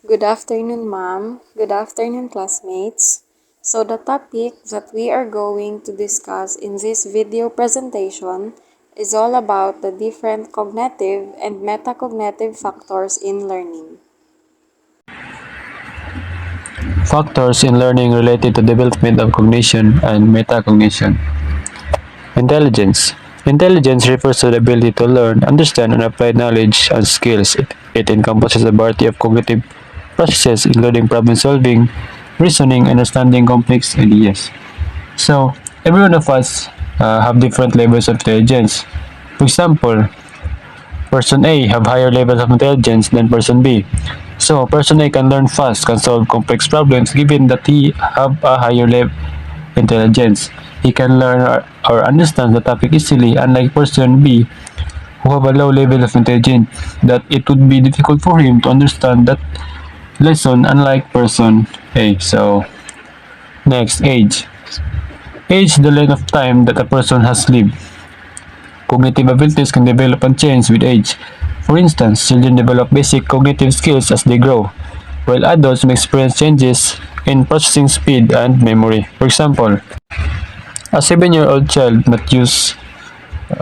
Good afternoon, ma'am. Good afternoon, classmates. So the topic that we are going to discuss in this video presentation is all about the different cognitive and metacognitive factors in learning. Factors in learning related to development of cognition and metacognition. Intelligence. Intelligence refers to the ability to learn, understand, and apply knowledge and skills. It encompasses a variety of cognitive processes, including problem solving, reasoning, understanding complex ideas. So, every one of us have different levels of intelligence. For example, person A have higher levels of intelligence than person B. So, person A can learn fast, can solve complex problems given that he have a higher level intelligence. He can learn or understand the topic easily, unlike person B who have a low level of intelligence that it would be difficult for him to understand that lesson unlike person A. So, next, age. Age the length of time that a person has lived. Cognitive abilities can develop and change with age. For instance, children develop basic cognitive skills as they grow, while adults may experience changes in processing speed and memory. For example, a 7-year-old child might use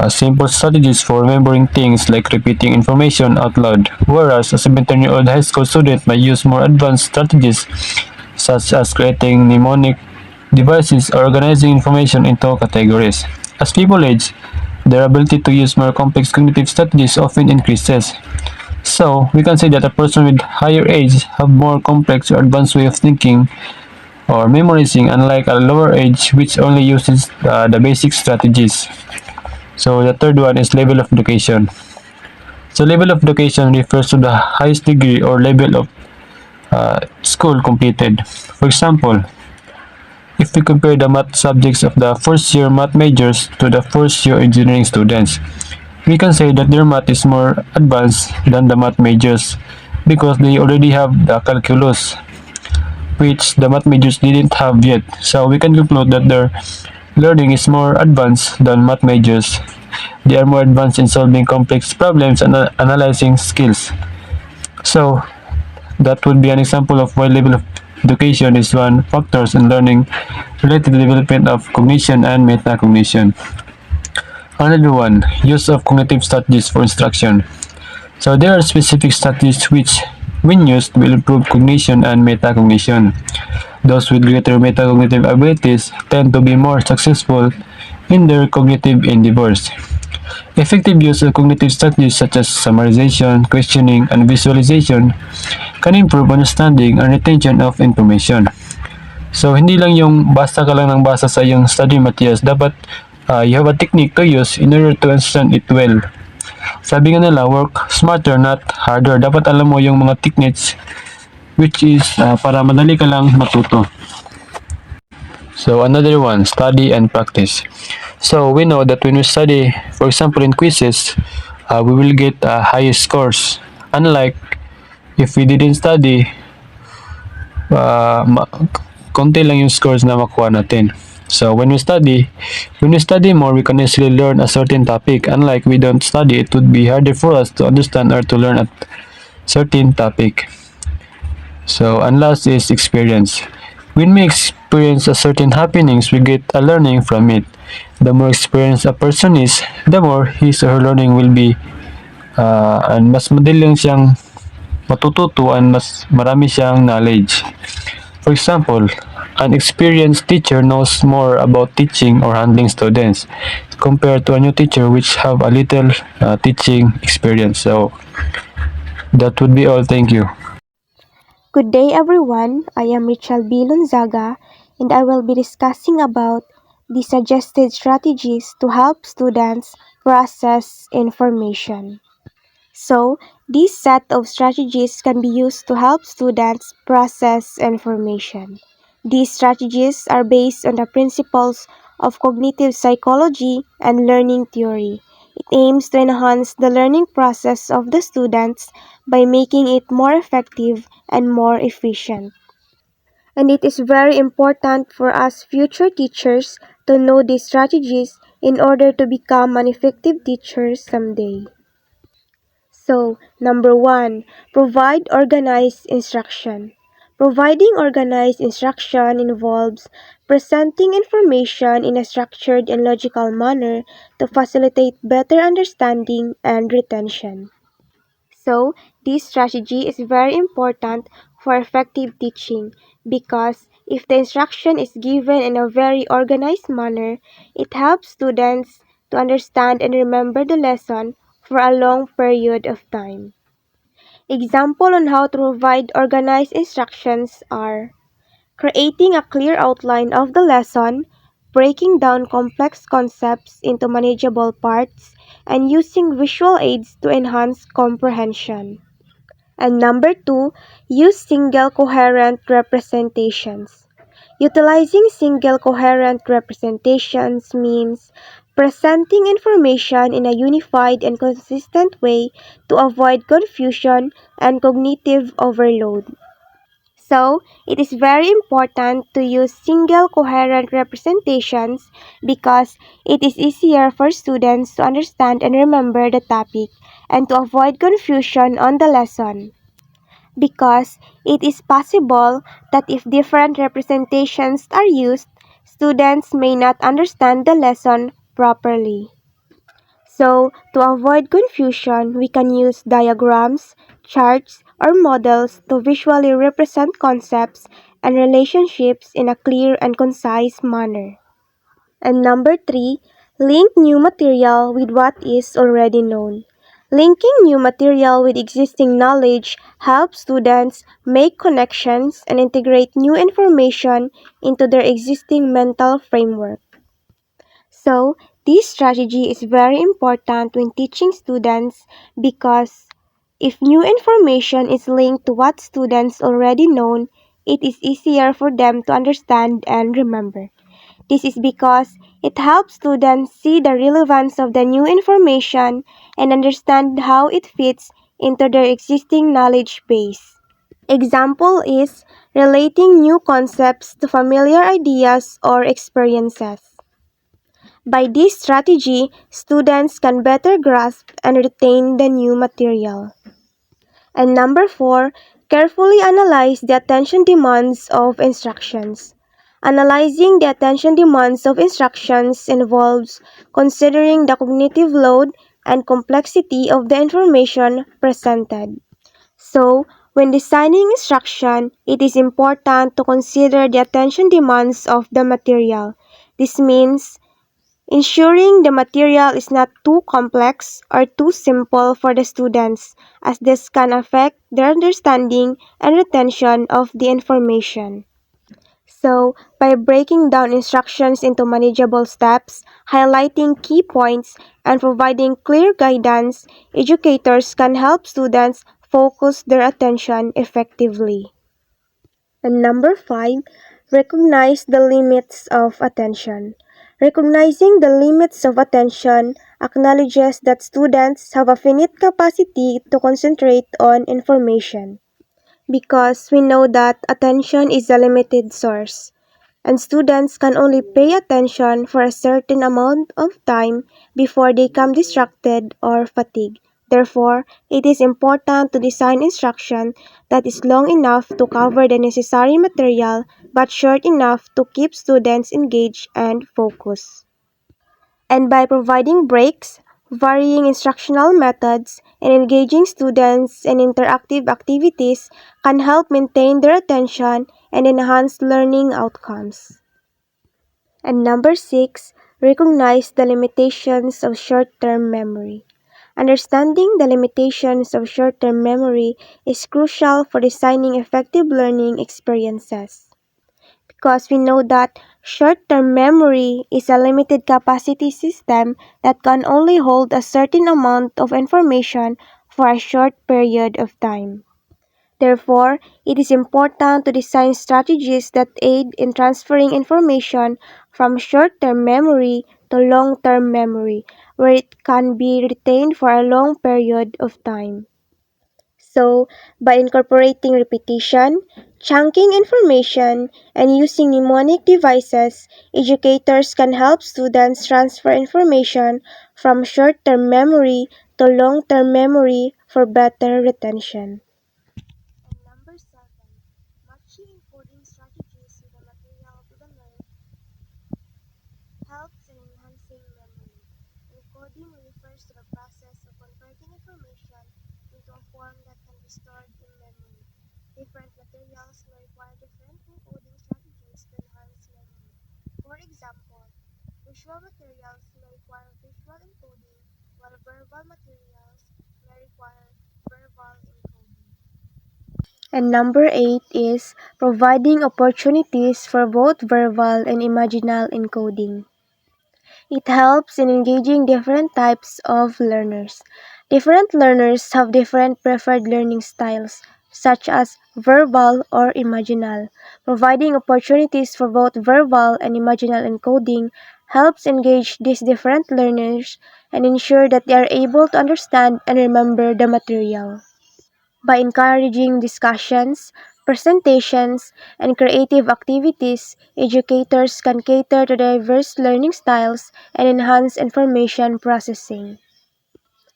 simple strategies for remembering things like repeating information out loud, whereas a 17-year-old high school student might use more advanced strategies such as creating mnemonic devices or organizing information into categories. As people age, their ability to use more complex cognitive strategies often increases. So, we can say that a person with higher age have more complex or advanced way of thinking or memorizing, unlike a lower age which only uses the basic strategies. So the third one is level of education. So level of education refers to the highest degree or level of school completed. For example, if we compare the math subjects of the first year math majors to the first year engineering students, we can say that their math is more advanced than the math majors because they already have the calculus, which the math majors didn't have yet. So we can conclude that their learning is more advanced than math majors. They are more advanced in solving complex problems and analyzing skills. So that would be an example of why level of education is one factors in learning related to the development of cognition and metacognition. Another one, use of cognitive strategies for instruction. So there are specific strategies which, when used, will improve cognition and metacognition. Those with greater metacognitive abilities tend to be more successful in their cognitive endeavors. Effective use of cognitive strategies such as summarization, questioning, and visualization can improve understanding and retention of information. So, hindi lang yung basta ka lang ng basa sa iyong study materials, dapat you have a technique to use in order to understand it well. Sabi nga nila, work smarter, not harder. Dapat alam mo yung mga techniques which is para madali ka lang matuto. So another one, study and practice. So we know that when we study, for example in quizzes, we will get highest scores. Unlike if we didn't study, uh, ma- konti lang yung scores na makuha natin. So when we study more, we can easily learn a certain topic. Unlike we don't study, it would be harder for us to understand or to learn a certain topic. So and last is experience. When we experience a certain happenings, we get a learning from it. The more experienced a person is, the more his or her learning will be and mas madali lang siyang matututo and mas marami siyang knowledge. For example, an experienced teacher knows more about teaching or handling students compared to a new teacher which have a little teaching experience. So that would be all. Thank you. Good day everyone, I am Richel B. Lunzaga and I will be discussing about the suggested strategies to help students process information. So, this set of strategies can be used to help students process information. These strategies are based on the principles of cognitive psychology and learning theory. It aims to enhance the learning process of the students by making it more effective and more efficient. And it is very important for us future teachers to know these strategies in order to become an effective teacher someday. So, number one, provide organized instruction. Providing organized instruction involves presenting information in a structured and logical manner to facilitate better understanding and retention. So, this strategy is very important for effective teaching because if the instruction is given in a very organized manner, it helps students to understand and remember the lesson for a long period of time. Example on how to provide organized instructions are creating a clear outline of the lesson, breaking down complex concepts into manageable parts, and using visual aids to enhance comprehension. And number two, use single coherent representations. Utilizing single coherent representations means presenting information in a unified and consistent way to avoid confusion and cognitive overload. So, it is very important to use single coherent representations because it is easier for students to understand and remember the topic and to avoid confusion on the lesson. Because it is possible that if different representations are used, students may not understand the lesson properly. So, to avoid confusion, we can use diagrams, charts, or models to visually represent concepts and relationships in a clear and concise manner. And number three, link new material with what is already known. Linking new material with existing knowledge helps students make connections and integrate new information into their existing mental framework. So, this strategy is very important when teaching students because if new information is linked to what students already know, it is easier for them to understand and remember. This is because it helps students see the relevance of the new information and understand how it fits into their existing knowledge base. Example is relating new concepts to familiar ideas or experiences. By this strategy, students can better grasp and retain the new material. And number four, carefully analyze the attention demands of instructions. Analyzing the attention demands of instructions involves considering the cognitive load and complexity of the information presented. So, when designing instruction, it is important to consider the attention demands of the material. This means ensuring the material is not too complex or too simple for the students, as this can affect their understanding and retention of the information. So, by breaking down instructions into manageable steps, highlighting key points, and providing clear guidance, educators can help students focus their attention effectively. And number five, recognize the limits of attention. Recognizing the limits of attention acknowledges that students have a finite capacity to concentrate on information. Because we know that attention is a limited source, and students can only pay attention for a certain amount of time before they become distracted or fatigued. Therefore, it is important to design instruction that is long enough to cover the necessary material but short enough to keep students engaged and focused. And by providing breaks, varying instructional methods, and engaging students in interactive activities can help maintain their attention and enhance learning outcomes. And number six, recognize the limitations of short-term memory. Understanding the limitations of short-term memory is crucial for designing effective learning experiences. Because we know that short-term memory is a limited capacity system that can only hold a certain amount of information for a short period of time. Therefore, it is important to design strategies that aid in transferring information from short-term memory to long-term memory, where it can be retained for a long period of time. So, by incorporating repetition, chunking information, and using mnemonic devices, educators can help students transfer information from short-term memory to long-term memory for better retention. And number 7, matching encoding strategies with the material to the learner helps in enhancing memory. Encoding refers to the process of converting information into a form that can be stored in memory. Different materials may require different encoding strategies to enhance memory. For example, visual materials may require visual encoding, while verbal materials may require verbal encoding. And number 8 is providing opportunities for both verbal and imaginal encoding. It helps in engaging different types of learners. Different learners have different preferred learning styles, such as verbal or imaginal. Providing opportunities for both verbal and imaginal encoding helps engage these different learners and ensure that they are able to understand and remember the material. By encouraging discussions, presentations, and creative activities, educators can cater to diverse learning styles and enhance information processing.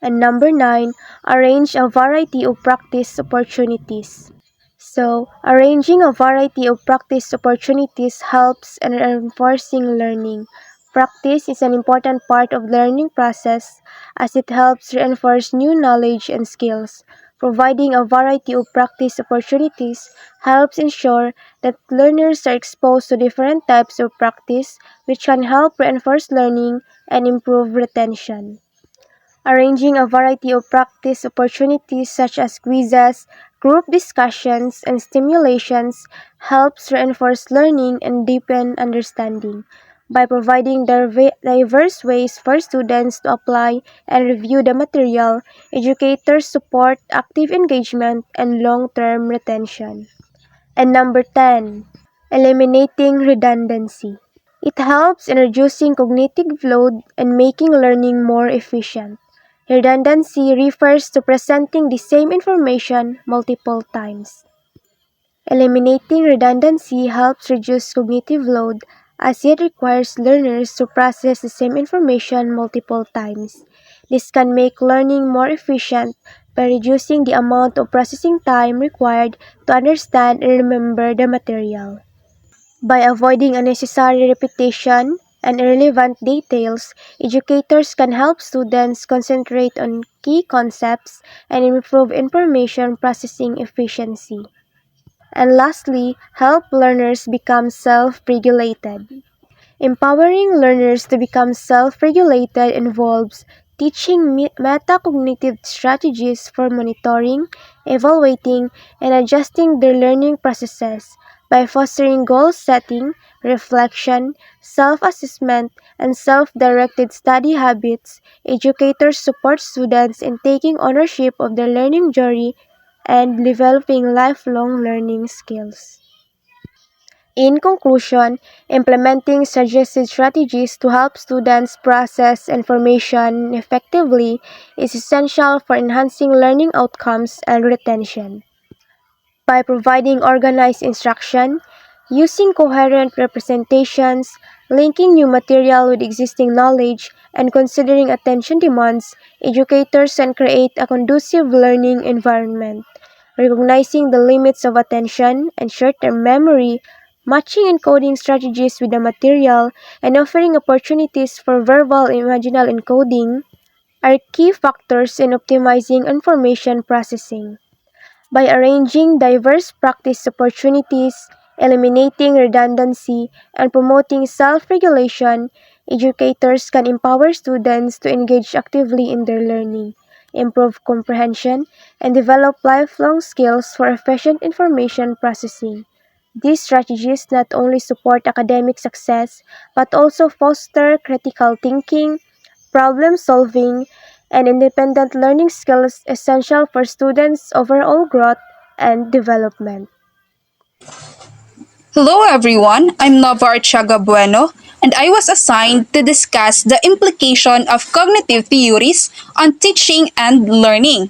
And number 9, arrange a variety of practice opportunities. So, arranging a variety of practice opportunities helps in reinforcing learning. Practice is an important part of learning process as it helps reinforce new knowledge and skills. Providing a variety of practice opportunities helps ensure that learners are exposed to different types of practice which can help reinforce learning and improve retention. Arranging a variety of practice opportunities such as quizzes, group discussions, and stimulations helps reinforce learning and deepen understanding. By providing diverse ways for students to apply and review the material, educators support active engagement and long-term retention. And number 10, eliminating redundancy. It helps in reducing cognitive load and making learning more efficient. Redundancy refers to presenting the same information multiple times. Eliminating redundancy helps reduce cognitive load as it requires learners to process the same information multiple times. This can make learning more efficient by reducing the amount of processing time required to understand and remember the material. By avoiding unnecessary repetition and irrelevant details, educators can help students concentrate on key concepts and improve information processing efficiency. And lastly, help learners become self-regulated. Empowering learners to become self-regulated involves teaching metacognitive strategies for monitoring, evaluating, and adjusting their learning processes by fostering goal setting, reflection, self-assessment, and self-directed study habits. Educators support students in taking ownership of their learning journey and developing lifelong learning skills. In conclusion, implementing suggested strategies to help students process information effectively is essential for enhancing learning outcomes and retention. By providing organized instruction, using coherent representations, linking new material with existing knowledge, and considering attention demands, educators can create a conducive learning environment. Recognizing the limits of attention and short-term memory, matching encoding strategies with the material, and offering opportunities for verbal and imaginal encoding are key factors in optimizing information processing. By arranging diverse practice opportunities, eliminating redundancy, and promoting self-regulation, educators can empower students to engage actively in their learning, improve comprehension, and develop lifelong skills for efficient information processing. These strategies not only support academic success but also foster critical thinking, problem solving, and independent learning skills essential for students' overall growth and development. Hello everyone, I'm Navar Chaga Bueno, and I was assigned to discuss the implication of cognitive theories on teaching and learning.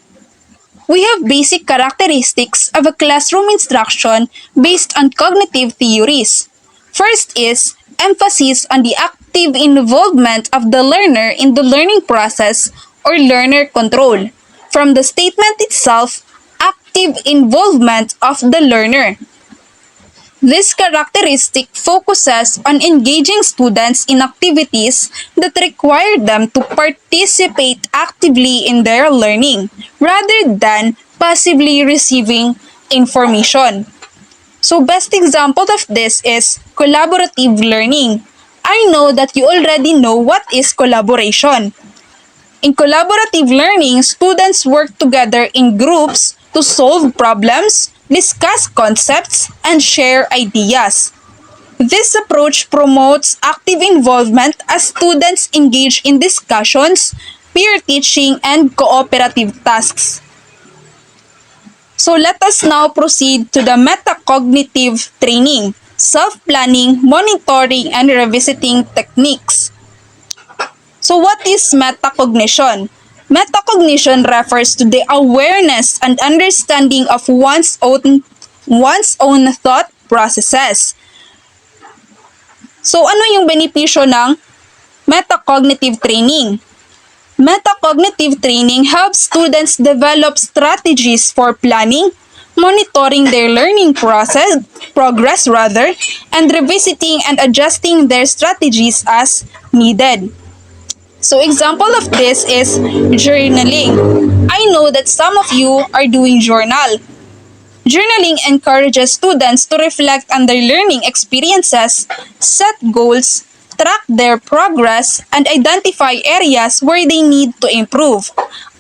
We have basic characteristics of a classroom instruction based on cognitive theories. First is emphasis on the active involvement of the learner in the learning process or learner control. From the statement itself, active involvement of the learner. This characteristic focuses on engaging students in activities that require them to participate actively in their learning rather than passively receiving information. So best example of this is collaborative learning. I know that you already know what is collaboration. In collaborative learning, students work together in groups to solve problems, discuss concepts, and share ideas. This approach promotes active involvement as students engage in discussions, peer teaching, and cooperative tasks. So let us now proceed to the metacognitive training, self-planning, monitoring, and revisiting techniques. So what is metacognition? Metacognition refers to the awareness and understanding of one's own thought processes. So ano yung benepisyo ng metacognitive training? Metacognitive training helps students develop strategies for planning, monitoring their learning progress, and revisiting and adjusting their strategies as needed. So example of this is journaling. I know that some of you are doing journal. Journaling encourages students to reflect on their learning experiences, set goals, track their progress, and identify areas where they need to improve.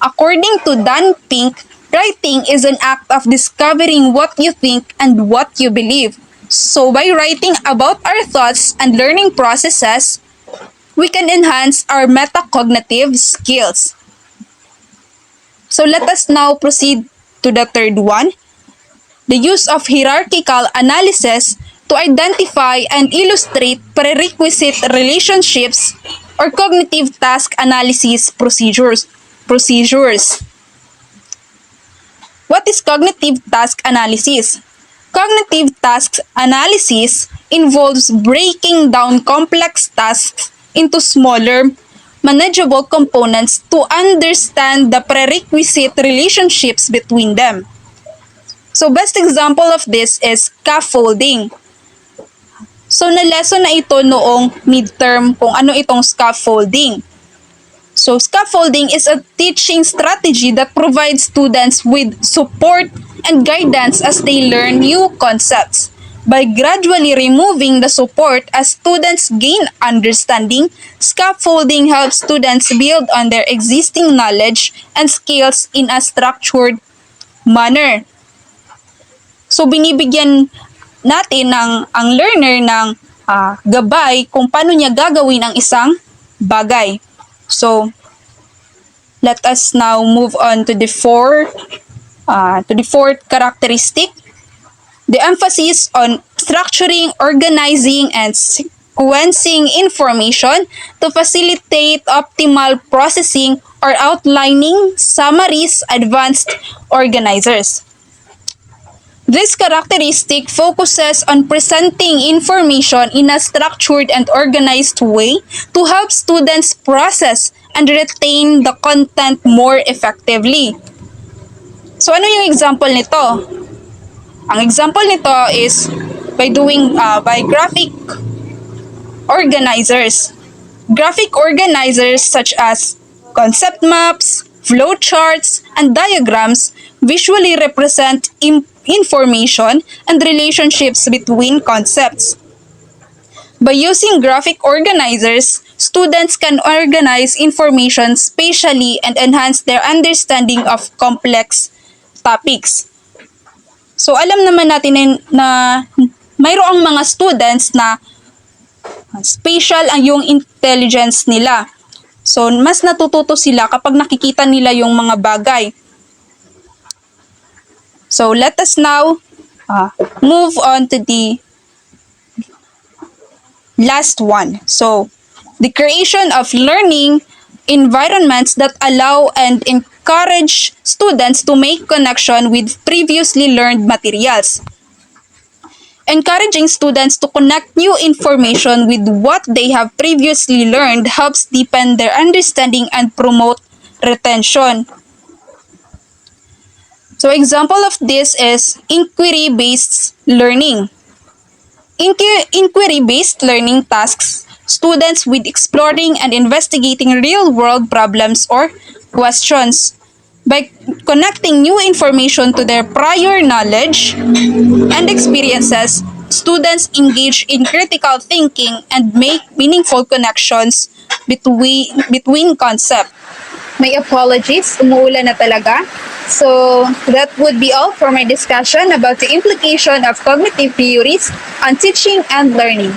According to Dan Pink, writing is an act of discovering what you think and what you believe. So by writing about our thoughts and learning processes, we can enhance our metacognitive skills. So let us now proceed to the third one, the use of hierarchical analysis to identify and illustrate prerequisite relationships or cognitive task analysis procedures. What is cognitive task analysis? Cognitive task analysis involves breaking down complex tasks into smaller, manageable components to understand the prerequisite relationships between them. So best example of this is scaffolding. So na-lesson na ito noong midterm kung ano itong scaffolding. So scaffolding is a teaching strategy that provides students with support and guidance as they learn new concepts. By gradually removing the support as students gain understanding, scaffolding helps students build on their existing knowledge and skills in a structured manner. So binibigyan natin ang learner ng gabay kung paano niya gagawin ang isang bagay. So let us now move on to the fourth characteristic. The emphasis on structuring, organizing, and sequencing information to facilitate optimal processing or outlining summaries advanced organizers. This characteristic focuses on presenting information in a structured and organized way to help students process and retain the content more effectively. So ano yung example nito? Ang example nito is by graphic organizers. Graphic organizers such as concept maps, flowcharts, and diagrams visually represent information and relationships between concepts. By using graphic organizers, students can organize information spatially and enhance their understanding of complex topics. So alam naman natin na mayroong mga students na spatial ang yung intelligence nila. So mas natututo sila kapag nakikita nila yung mga bagay. So let us now move on to the last one. So the creation of learning environments that allow and encourage students to make connection with previously learned materials. Encouraging students to connect new information with what they have previously learned helps deepen their understanding and promote retention. So example of this is inquiry-based learning. Inquiry-based learning tasks students with exploring and investigating real-world problems or questions. By connecting new information to their prior knowledge and experiences, students engage in critical thinking and make meaningful connections between concepts. My apologies, umuulan na talaga. So, that would be all for my discussion about the implication of cognitive theories on teaching and learning.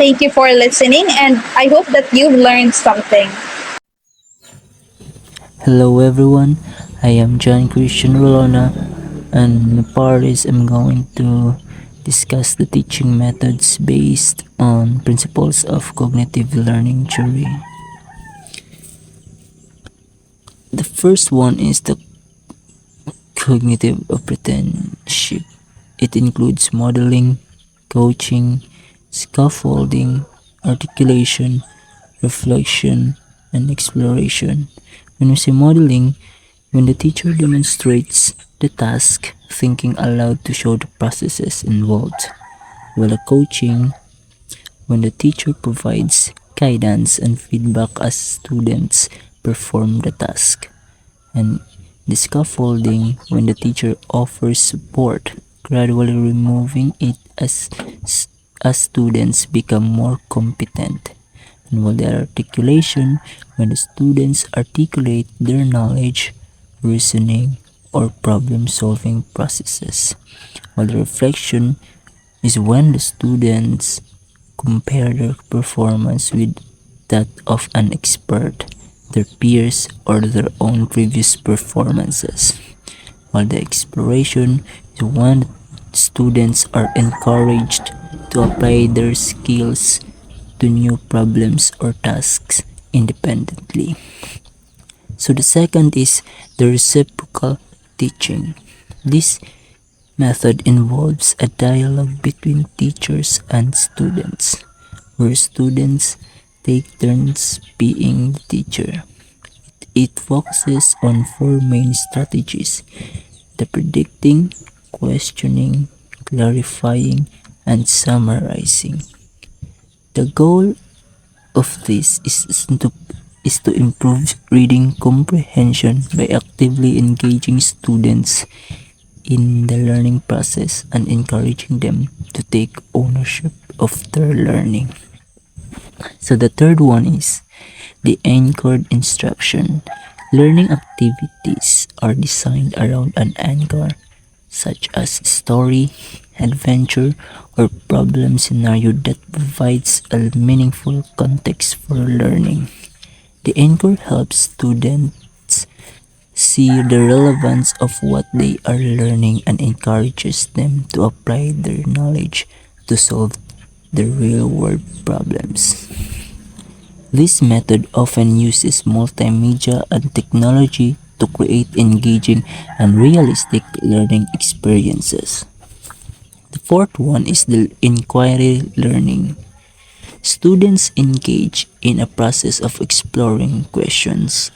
Thank you for listening, and I hope that you've learned something. Hello everyone, I am John Christian Rolona, and part is I'm going to discuss the teaching methods based on principles of cognitive learning theory. The first one is the cognitive apprenticeship. It includes modeling, coaching, scaffolding, articulation, reflection, and exploration. When we say modeling, when the teacher demonstrates the task, thinking aloud to show the processes involved, while the coaching, when the teacher provides guidance and feedback as students perform the task, and the scaffolding, when the teacher offers support, gradually removing it as students become more competent. And while the articulation, when the students articulate their knowledge, reasoning, or problem solving processes. While the reflection is when the students compare their performance with that of an expert, their peers, or their own previous performances. While the exploration is when students are encouraged to apply their skills to new problems or tasks independently. So the second is the reciprocal teaching. This method involves a dialogue between teachers and students, where students take turns being the teacher. It focuses on four main strategies: the predicting, questioning, clarifying, and summarizing. The goal of this is to improve reading comprehension by actively engaging students in the learning process and encouraging them to take ownership of their learning. So the third one is the anchored instruction. Learning activities are designed around an anchor, such as story, adventure, or problem scenario that provides a meaningful context for learning. The anchor helps students see the relevance of what they are learning and encourages them to apply their knowledge to solve the real world problems. This method often uses multimedia and technology to create engaging and realistic learning experiences. The fourth one is the inquiry learning. Students engage in a process of exploring questions,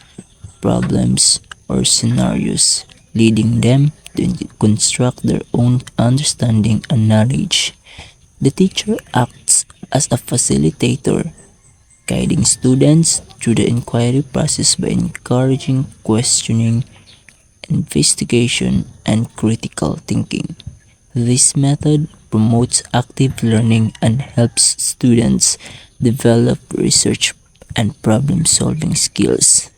problems, or scenarios, leading them to construct their own understanding and knowledge. The teacher acts as a facilitator, guiding students through the inquiry process by encouraging questioning, investigation, and critical thinking. This method promotes active learning and helps students develop research and problem solving skills.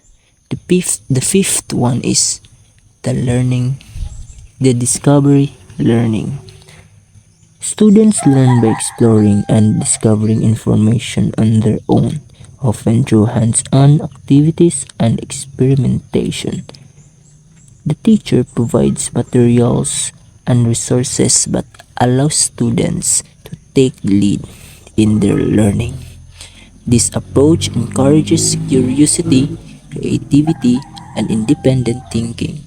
The fifth one is the discovery learning. Students learn by exploring and discovering information on their own, often through hands-on activities and experimentation. The teacher provides materials and resources but allows students to take the lead in their learning. This approach encourages curiosity, creativity, and independent thinking,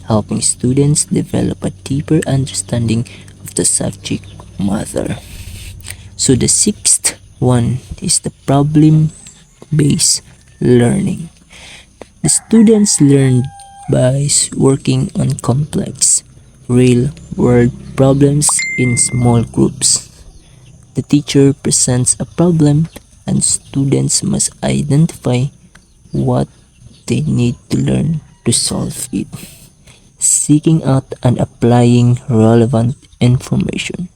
helping students develop a deeper understanding of the subject matter. So the sixth one is the problem-based learning. The students learn by working on complex, real world problems in small groups. The teacher presents a problem and students must identify what they need to learn to solve it, seeking out and applying relevant information.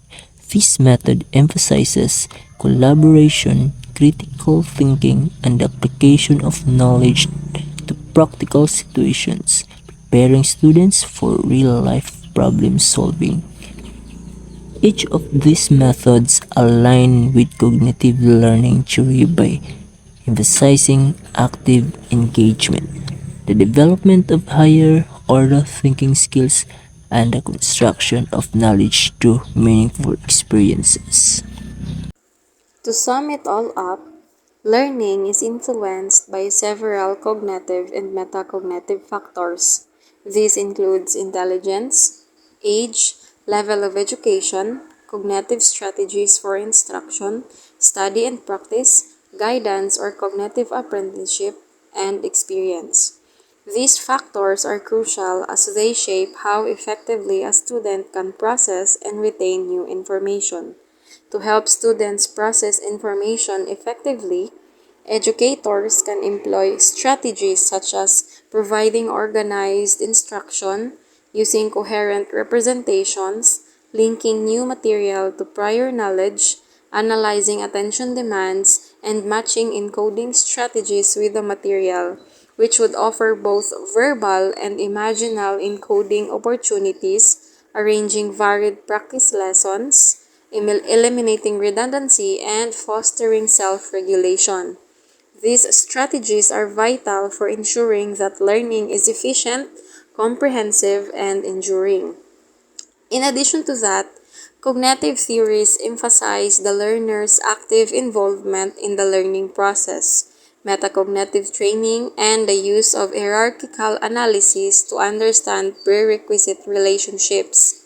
This method emphasizes collaboration, critical thinking, and application of knowledge to practical situations, preparing students for real life problem solving. Each of these methods align with cognitive learning theory by emphasizing active engagement, the development of higher order thinking skills, and the construction of knowledge through meaningful experiences. To sum it all up, learning is influenced by several cognitive and metacognitive factors. This includes intelligence, age, level of education, cognitive strategies for instruction, study and practice, guidance or cognitive apprenticeship, and experience. These factors are crucial as they shape how effectively a student can process and retain new information. To help students process information effectively, educators can employ strategies such as providing organized instruction, using coherent representations, linking new material to prior knowledge, analyzing attention demands, and matching encoding strategies with the material, which would offer both verbal and imaginal encoding opportunities, arranging varied practice lessons, eliminating redundancy, and fostering self-regulation. These strategies are vital for ensuring that learning is efficient, comprehensive, and enduring. In addition to that, cognitive theories emphasize the learner's active involvement in the learning process, metacognitive training, and the use of hierarchical analysis to understand prerequisite relationships.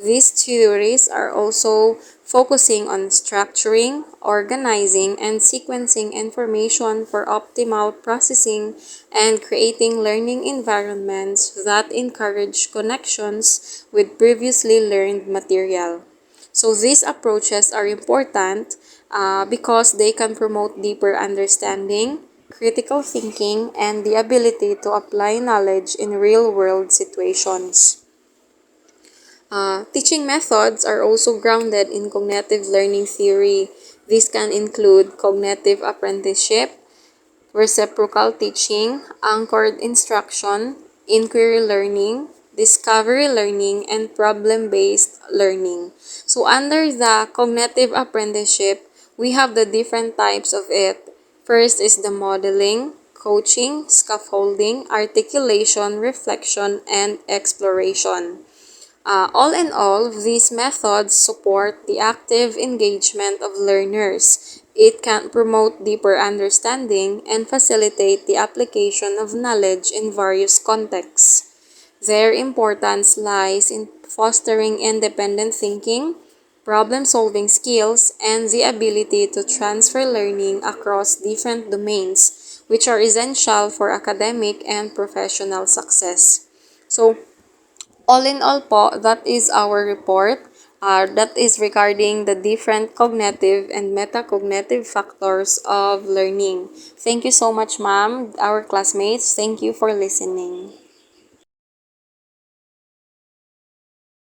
These theories are also focusing on structuring, organizing, and sequencing information for optimal processing and creating learning environments that encourage connections with previously learned material. So these approaches are important because they can promote deeper understanding, critical thinking, and the ability to apply knowledge in real-world situations. Teaching methods are also grounded in cognitive learning theory. These can include cognitive apprenticeship, reciprocal teaching, anchored instruction, inquiry learning, discovery learning, and problem-based learning. So under the cognitive apprenticeship, we have the different types of it. First is the modeling, coaching, scaffolding, articulation, reflection, and exploration. All in all, these methods support the active engagement of learners. It can promote deeper understanding and facilitate the application of knowledge in various contexts. Their importance lies in fostering independent thinking, problem-solving skills, and the ability to transfer learning across different domains, which are essential for academic and professional success. So, all in all po, that is our report. That is regarding the different cognitive and metacognitive factors of learning. Thank you so much, ma'am, our classmates. Thank you for listening.